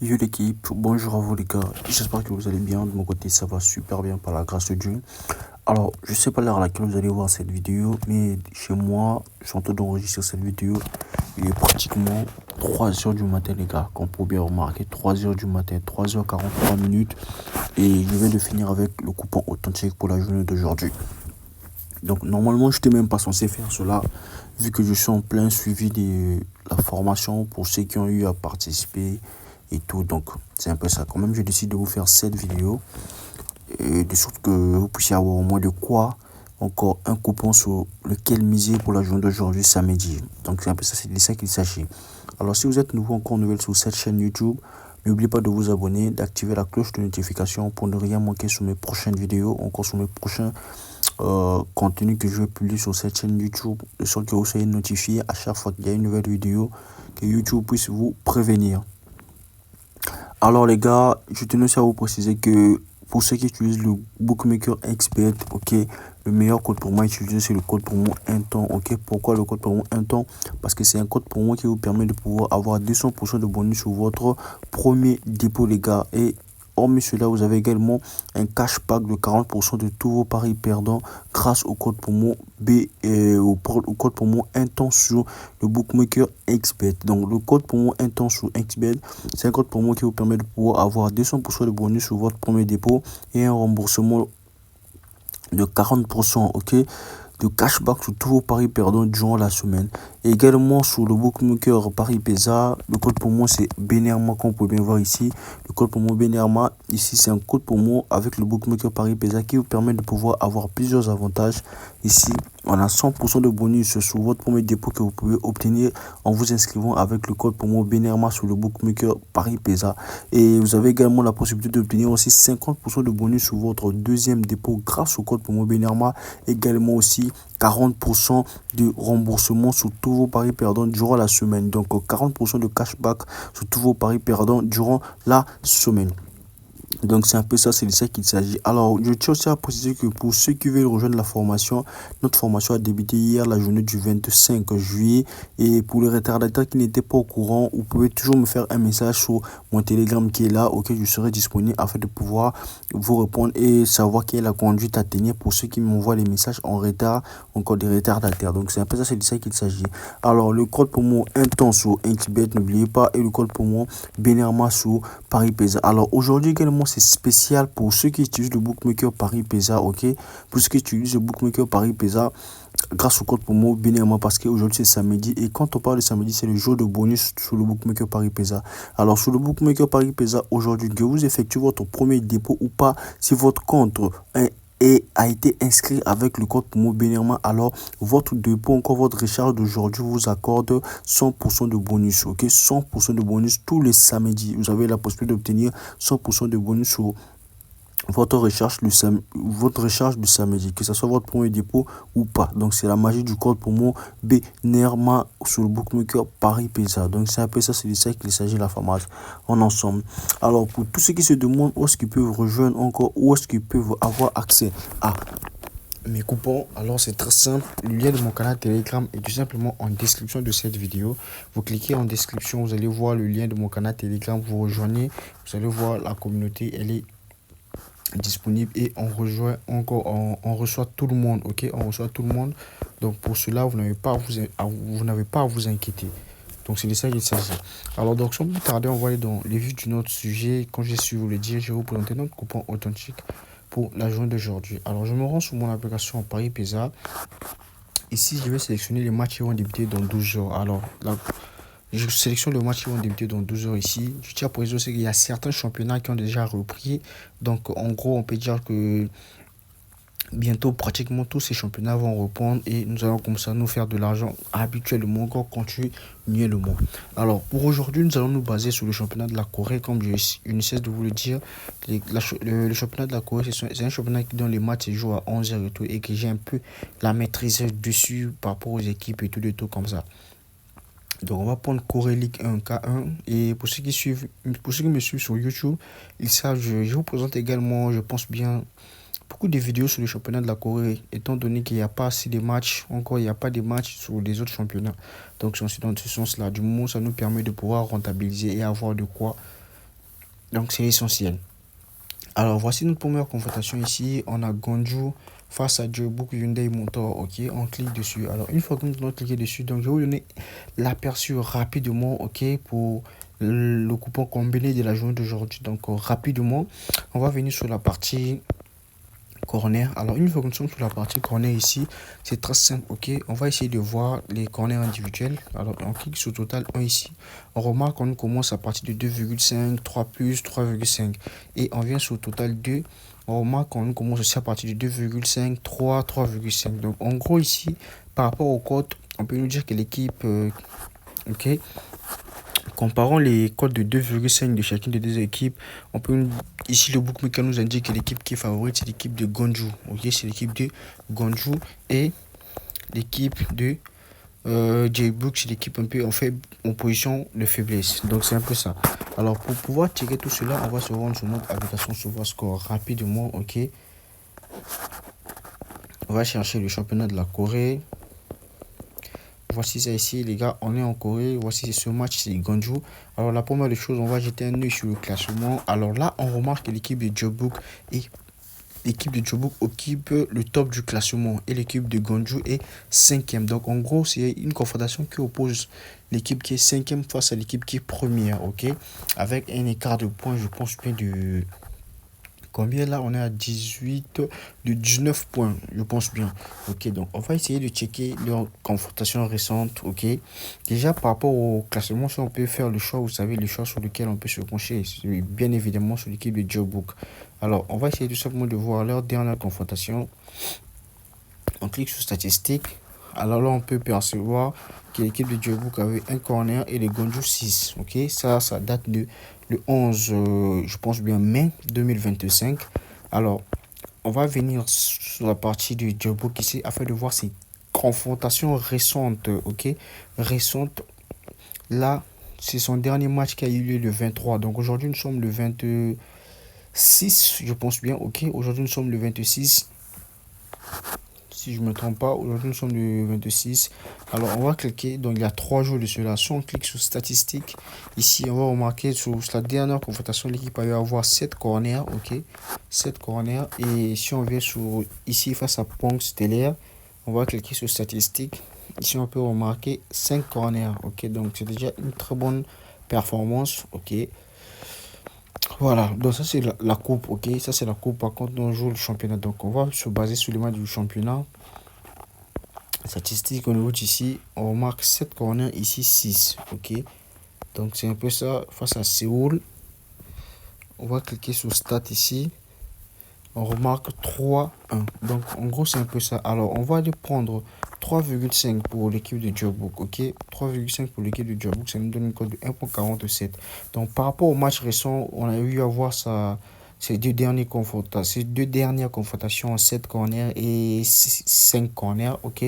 Yo l'équipe, bonjour à vous les gars, j'espère que vous allez bien, de mon côté ça va super bien par la grâce de Dieu. Alors, je sais pas l'heure à laquelle vous allez voir cette vidéo, mais chez moi, je suis en train d'enregistrer cette vidéo, il est pratiquement 3 heures du matin les gars, comme pour bien remarquer, 3 heures du matin, 3h43 minutes, et je viens de finir avec le coupon authentique pour la journée d'aujourd'hui. Donc normalement, je n'étais même pas censé faire cela, vu que je suis en plein suivi de la formation pour ceux qui ont eu à participer et tout. Donc c'est un peu ça. Quand même, je décide de vous faire cette vidéo, et de sorte que vous puissiez avoir au moins de quoi, encore un coupon sur lequel miser pour la journée d'aujourd'hui, samedi. Donc c'est un peu ça, c'est de ça qu'il s'agit. Alors si vous êtes nouveau encore nouvelle sur cette chaîne YouTube, n'oubliez pas de vous abonner, d'activer la cloche de notification pour ne rien manquer sur mes prochaines vidéos, encore sur mes prochains contenu que je vais publier sur cette chaîne YouTube, de sorte que vous soyez notifié à chaque fois qu'il y a une nouvelle vidéo, que YouTube puisse vous prévenir. Alors les gars, je tenais aussi à vous préciser que pour ceux qui utilisent le Bookmaker XBet, ok, le meilleur code pour moi à utiliser, c'est le code promo 1 temps, ok. Pourquoi le code promo 1 temps? Parce que c'est un code promo qui vous permet de pouvoir avoir 200% de bonus sur votre premier dépôt les gars. Et hormis cela, vous avez également un cashback de 40% de tous vos paris perdants grâce au code promo B et au code promo 1 temps sur le Bookmaker XBet. Donc le code promo 1 temps sur XBet, c'est un code promo qui vous permet de pouvoir avoir 200% de bonus sur votre premier dépôt et un remboursement de 40%, ok, de cashback sur tous vos paris perdants durant la semaine. Et également sur le bookmaker Paris Pesa, le code promo c'est Benerma, comme vous pouvez bien voir ici. Le code promo Benerma, ici c'est un code promo avec le bookmaker Paris Pesa qui vous permet de pouvoir avoir plusieurs avantages. Ici, on a 100% de bonus sur votre premier dépôt que vous pouvez obtenir en vous inscrivant avec le code promo Benerma sur le bookmaker Paris Pesa. Et vous avez également la possibilité d'obtenir aussi 50% de bonus sur votre deuxième dépôt grâce au code promo Benerma. Également aussi 40% de remboursement sur tous vos paris perdants durant la semaine. Donc 40% de cashback sur tous vos paris perdants durant la semaine. Donc c'est un peu ça, c'est de ça qu'il s'agit. Alors je tiens aussi à préciser que pour ceux qui veulent rejoindre la formation, notre formation a débuté hier, la journée du 25 juillet. Et pour les retardataires qui n'étaient pas au courant, vous pouvez toujours me faire un message sur mon Telegram qui est là, auquel je serai disponible afin de pouvoir vous répondre et savoir quelle est la conduite à tenir pour ceux qui m'envoient les messages en retard, encore des retardataires. Donc c'est un peu ça, c'est de ça qu'il s'agit. Alors le code promo intense sur Inkbet, n'oubliez pas, et le code promo Benerma sur Paris Pesa. Alors aujourd'hui également c'est spécial pour ceux qui utilisent le bookmaker Paris Pesa, ok. Pour ceux qui utilisent le bookmaker Paris Pesa, grâce au code promo Benerma, parce qu'aujourd'hui c'est samedi, et quand on parle de samedi c'est le jour de bonus sur le bookmaker Paris Pesa. Alors sur le bookmaker Paris Pesa aujourd'hui, que vous effectuez votre premier dépôt ou pas, si votre compte a été inscrit avec le code promo Benerma, alors votre dépôt, encore votre recharge d'aujourd'hui vous accorde 100% de bonus, ok. 100% de bonus tous les samedis, vous avez la possibilité d'obtenir 100% de bonus sur votre recharge du samedi, que ce soit votre premier dépôt ou pas. Donc c'est la magie du code promo Benerma sur le bookmaker Paris Pesa. Donc c'est un peu ça, c'est de ça qu'il s'agit, la formation en ensemble. Alors pour tous ceux qui se demandent où est-ce qu'ils peuvent rejoindre encore, où est-ce qu'ils peuvent avoir accès à mes coupons, alors c'est très simple. Le lien de mon canal Telegram est tout simplement en description de cette vidéo. Vous cliquez en description, vous allez voir le lien de mon canal Telegram, vous rejoignez, vous allez voir la communauté, elle est disponible et on rejoint encore, on reçoit tout le monde, ok, on reçoit tout le monde. Donc pour cela vous n'avez pas à vous inquiéter. Donc c'est de ça qu'il s'agit. Alors donc sans plus tarder, on va aller dans les vues de notre sujet. Quand je suis vous le dire, je vais vous présenter notre coupon authentique pour la journée d'aujourd'hui. Alors je me rends sur mon application Paris Pesa. Ici je vais sélectionner les matchs qui vont débuter dans 12 heures. Alors là, je sélectionne le match qui vont débuter dans 12 heures ici. Je tiens à préciser aussi qu'il y a certains championnats qui ont déjà repris. Donc en gros on peut dire que bientôt pratiquement tous ces championnats vont reprendre et nous allons commencer à nous faire de l'argent habituellement, encore continuellement. Alors pour aujourd'hui nous allons nous baser sur le championnat de la Corée. Comme je ne cesse de vous le dire, le championnat de la Corée c'est un championnat dont les matchs se jouent à 11 heures et tout, et que j'ai un peu la maîtrise dessus par rapport aux équipes et tout de tout comme ça. Donc on va prendre Corée Ligue 1 K1, et pour ceux qui me suivent sur YouTube, ils savent, je vous présente également, je pense bien, beaucoup de vidéos sur le championnat de la Corée, étant donné qu'il n'y a pas assez de matchs, encore il n'y a pas de matchs sur les autres championnats. Donc c'est dans ce sens-là, du moment où ça nous permet de pouvoir rentabiliser et avoir de quoi Donc, c'est essentiel. Alors, voici notre première confrontation ici. On a Guangzhou face à Jeonbuk Hyundai Motor. Ok, on clique dessus. Alors, une fois que nous avons cliqué dessus, donc je vais vous donner l'aperçu rapidement, ok, pour le coupon combiné de la journée d'aujourd'hui. Donc, rapidement, on va venir sur la partie corner. Alors, une fois que nous sommes sur la partie corner ici, c'est très simple, ok. On va essayer de voir les corners individuels. Alors, on clique sur total 1 ici. On remarque qu'on commence à partir de 2,5, 3 plus, 3,5. Et on vient sur total 2. On remarque qu'on commence aussi à partir de 2,5, 3, 3,5. Donc, en gros, ici, par rapport aux cotes, on peut nous dire que l'équipe, ok, comparons les codes de 2,5 de chacune des deux équipes. On peut ici le bookmaker nous indique que l'équipe qui est favorite c'est l'équipe de Guangzhou. Ok, c'est l'équipe de Guangzhou et l'équipe de Jeonbuk, c'est l'équipe un peu en position de faiblesse. Donc c'est un peu ça. Alors pour pouvoir checker tout cela, on va se rendre sur notre application SofaScore rapidement. Ok, on va chercher le championnat de la Corée. Voici ça ici, les gars, on est en Corée. Voici ce match, c'est Guangzhou. Alors, la première des choses, on va jeter un œil sur le classement. Alors là, on remarque que l'équipe de Jeonbuk occupe le top du classement et l'équipe de Guangzhou est 5e. Donc, en gros, c'est une confrontation qui oppose l'équipe qui est 5e face à l'équipe qui est première, ok? Avec un écart de points, je pense bien de... Combien là? On est à 19 points, je pense bien. Ok, donc on va essayer de checker leur confrontation récente. Ok, déjà par rapport au classement, si on peut faire le choix, vous savez, le choix sur lequel on peut se pencher, c'est bien évidemment sur l'équipe de Jeonbuk. Alors, on va essayer tout simplement de voir leur dernière confrontation. On clique sur statistiques. Alors là, on peut percevoir que l'équipe de Jeonbuk avait un corner et les Guangzhou 6. Ok, ça date de le 11, je pense bien, mai 2025. Alors, on va venir sur la partie du Jeonbuk ici afin de voir ces confrontations récentes. Ok, récentes. Là, c'est son dernier match qui a eu lieu le 23. Donc aujourd'hui, nous sommes le 26, je pense bien. Ok, aujourd'hui, nous sommes le 26. Si je ne me trompe pas, aujourd'hui nous sommes le 26. Alors on va cliquer, donc il y a 3 jours de cela. Si on clique sur statistiques, ici on va remarquer sur la dernière confrontation, l'équipe a eu à avoir 7 corners, ok, 7 corners. Et si on vient sur ici face à Pong Stellaire, on va cliquer sur statistiques. Ici on peut remarquer 5 corners, ok, donc c'est déjà une très bonne performance, ok. Voilà, donc ça c'est la coupe, ok, ça c'est la coupe. Par contre, on joue le championnat, donc on va se baser sur les matchs du championnat. Statistique au niveau d'ici, on remarque 7 corners, ici 6, ok. Donc c'est un peu ça face à Séoul. On va cliquer sur stat ici. On remarque 3-1. Donc en gros c'est un peu ça. Alors on va aller prendre 3,5 pour l'équipe de Jeonbuk, ok. 3,5 pour l'équipe de Jeonbuk, ça nous donne une cote de 1,47. Donc par rapport au match récent, on a eu à voir ça. Ces deux dernières confrontations, 7 corners et 5 corners, ok.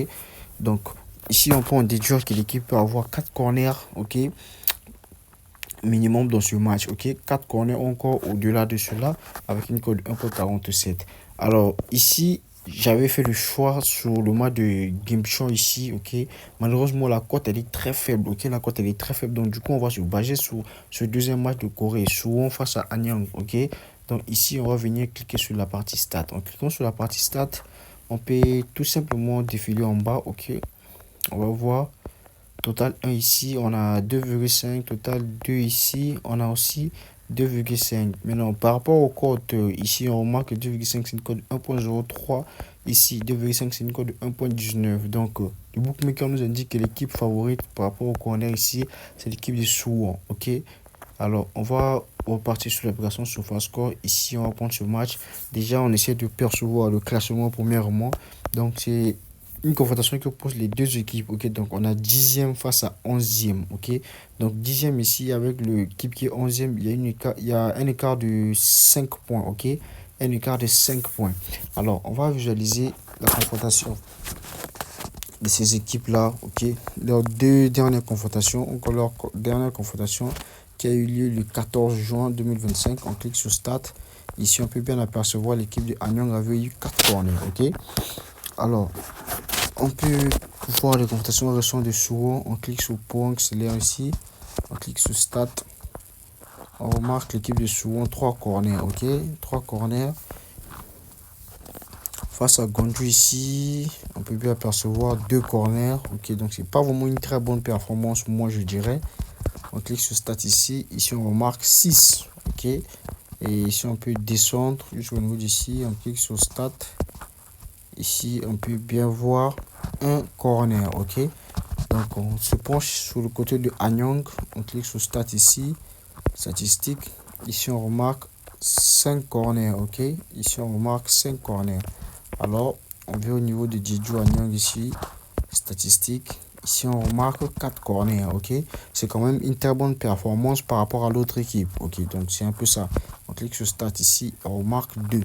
Donc ici on peut en déduire que l'équipe peut avoir 4 corners, ok, minimum dans ce match, ok. 4 corners encore au-delà de cela avec une cote de 1,47. Alors ici j'avais fait le choix sur le match de Gimchon ici, ok. Malheureusement la cote elle est très faible, ok. La cote elle est très faible, donc du coup on va se baser sur ce deuxième match de Corée, Suwon face à Anyang, ok. Donc ici on va venir cliquer sur la partie stat. En cliquant sur la partie stat, on peut tout simplement défiler en bas, ok. On va voir total 1 ici, on a 2,5, total 2 ici, on a aussi 2,5. Maintenant, par rapport au code, ici on remarque que 2,5 c'est une code de 1,03, ici 2,5 c'est une code de 1,19. Donc, le bookmaker nous indique que l'équipe favorite par rapport au corner ici, c'est l'équipe de Suwon, ok. Alors, on va repartir sur l'application SofaScore. Ici, on va prendre ce match. Déjà, on essaie de percevoir le classement premièrement. Donc, c'est une confrontation qui oppose les deux équipes, ok. Donc on a 10e face à 11e, ok. Donc 10e ici avec l'équipe qui est 11e, il y a un écart de 5 points, ok. Un écart de 5 points. Alors on va visualiser la confrontation de ces équipes là, ok. Leurs deux dernières confrontations, encore leur dernière confrontation qui a eu lieu le 14 juin 2025. On clique sur stat. Ici on peut bien apercevoir l'équipe de Anyang avait eu 4 corners, ok. Alors on peut voir les confrontations récentes de Suwon. On clique sur Pong, c'est là ici. On clique sur Stat. On remarque l'équipe de Suwon, 3 corners, ok. 3 corners. Face à Gwangju ici, on peut bien apercevoir 2 corners, ok. Donc c'est pas vraiment une très bonne performance, moi je dirais. On clique sur Stats ici. Ici on remarque 6, ok. Et ici on peut descendre jusqu'au niveau d'ici. On clique sur Stats. Ici on peut bien voir un corner, ok. Donc on se penche sur le côté de Anyang. On clique sur Stats ici. Statistiques. Ici on remarque 5 corners, ok. Ici on remarque 5 corners. Alors on vient au niveau de Jeju Anyang ici. Statistiques. Ici on remarque 4 corners, ok. C'est quand même une très bonne performance par rapport à l'autre équipe, ok. Donc c'est un peu ça. On clique sur Stats ici. On remarque 2.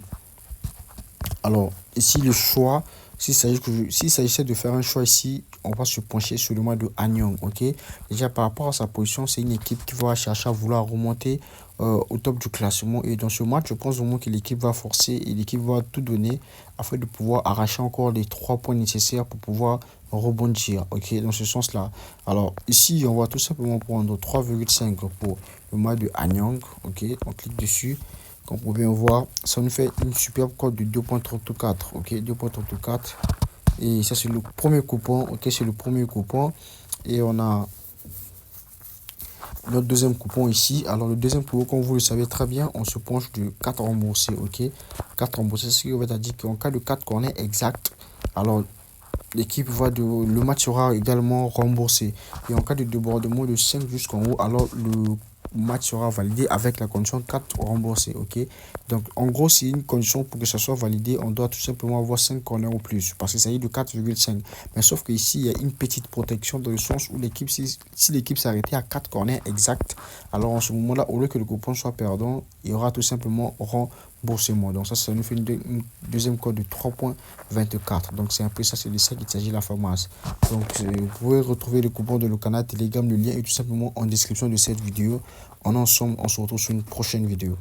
Alors ici le choix. S'il s'agissait de faire un choix ici, on va se pencher sur le match de Anyang, ok. Déjà par rapport à sa position, c'est une équipe qui va chercher à vouloir remonter au top du classement. Et dans ce match, je pense vraiment que l'équipe va forcer et l'équipe va tout donner afin de pouvoir arracher encore les 3 points nécessaires pour pouvoir rebondir, ok, dans ce sens-là. Alors ici, on va tout simplement prendre 3,5 pour le match de Anyang, ok. On clique dessus. Comme vous pouvez voir, ça nous fait une superbe cote de 2.34, ok, 2.34. Et ça c'est le premier coupon, ok, c'est le premier coupon. Et on a notre deuxième coupon ici. Alors le deuxième coupon, comme vous le savez très bien, on se penche de 4 remboursés, ok. 4 remboursés, ce qui veut dire qu'en cas de 4 corners exacts, alors l'équipe le match sera également remboursé. Et en cas de débordement de 5 jusqu'en haut, alors le match sera validé avec la condition 4 remboursés, ok. Donc en gros, c'est une condition pour que ça soit validé, on doit tout simplement avoir 5 corners ou plus, parce qu'il s'agit de 4,5. Mais sauf que ici il y a une petite protection dans le sens où l'équipe, si l'équipe s'arrêtait à 4 corners exacts, alors en ce moment là, au lieu que le coupon soit perdant, il y aura tout simplement remboursement. Donc ça nous fait une deuxième code de 3.24. Donc c'est un peu ça, c'est de ça qu'il s'agit, la pharmacie. Donc vous pouvez retrouver le coupon de le canal Telegram, le lien est tout simplement en description de cette vidéo. En ensemble, on se retrouve sur une prochaine vidéo.